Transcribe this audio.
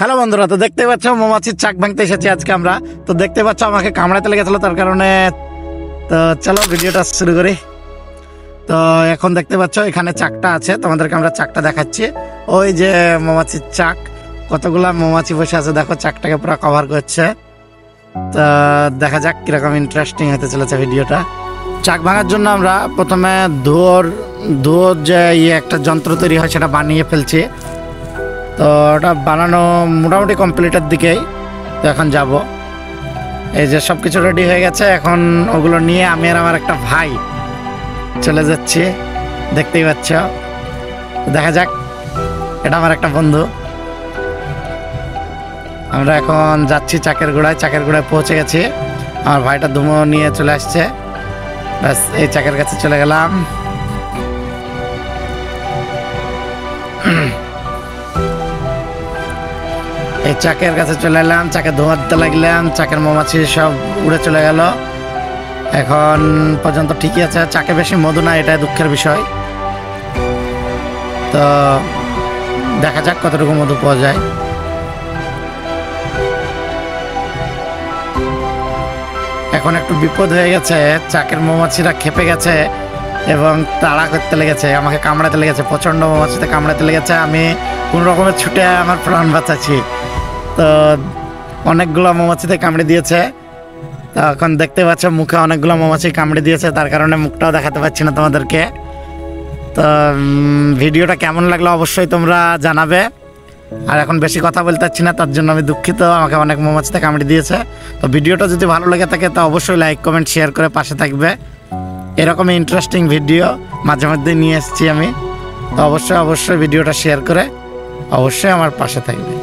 Hello বন্ধুরা, তো দেখতে পাচ্ছ মৌমাছির চাক ভাঙতে এসেছি আজকে আমরা। তো দেখতে পাচ্ছ আমাকে কামড়াতে লেগেছিল, তার কারণে তো চলো ভিডিওটা শুরু করি। তো এখন দেখতে পাচ্ছ এখানে চাকটা আছে, তোমাদেরকে আমরা চাকটা দেখাচ্ছি। ওই যে মৌমাছির চাক, কতগুলা মৌমাছি বসে আছে দেখো, চাকটাকে পুরো কভার করছে। তো দেখা যাক কিরকম ইন্টারেস্টিং হতে চলেছে ভিডিওটা। চাক ভাঙার জন্য আমরা প্রথমে ধুয়োর যে একটা যন্ত্র তৈরি হয় সেটা বানিয়ে ফেলছি। তো ওটা বানানো মোটামুটি কমপ্লিটের দিকেই। তো এখন যাব, এই যে সব কিছু রেডি হয়ে গেছে, এখন ওগুলো নিয়ে আমি আর আমার একটা ভাই চলে যাচ্ছি। দেখতেই পাচ্ছ, দেখা যাক, এটা আমার একটা বন্ধু। আমরা এখন যাচ্ছি চাকের গোড়ায় পৌঁছে গেছি। আমার ভাইটা ধুমো নিয়ে চলে আসছে, ব্যাস এই চাকের কাছে চলে গেলাম। এই চাকের কাছে চলে এলাম, চাকে ধোঁয়া দিতে লাগলাম, চাকের মৌমাছি সব উড়ে চলে গেল। এখন পর্যন্ত ঠিকই আছে, চাকে বেশি মধু না, এটাই দুঃখের বিষয়। তো দেখা যাক কতটুকু মধু পাওয়া যায়। এখন একটু বিপদ হয়ে গেছে, চাকের মৌমাছিরা খেপে গেছে এবং তাড়া করতে লেগেছে, আমাকে কামড়াতে লেগেছে, প্রচণ্ড মৌমাছিতে কামড়াতে লেগেছে। আমি কোন রকমের ছুটে আমার প্রাণ বাঁচাচ্ছি। তো অনেকগুলো মৌমাছিতে কামড়ে দিয়েছে। তো এখন দেখতে পাচ্ছ মুখে অনেকগুলো মৌমাছি কামড়ে দিয়েছে, তার কারণে মুখটাও দেখাতে পাচ্ছি না তোমাদেরকে। তো ভিডিওটা কেমন লাগলো অবশ্যই তোমরা জানাবে। আর এখন বেশি কথা বলতে পারছি না, তার জন্য আমি দুঃখিত, আমাকে অনেক মৌমাছিতে কামড়ে দিয়েছে। তো ভিডিওটা যদি ভালো লেগে থাকে তো অবশ্যই লাইক কমেন্ট শেয়ার করে পাশে থাকবে। এরকমই ইন্টারেস্টিং ভিডিও মাঝে মধ্যে নিয়ে এসেছি আমি। তো অবশ্যই ভিডিওটা শেয়ার করে অবশ্যই আমার পাশে থাকবে।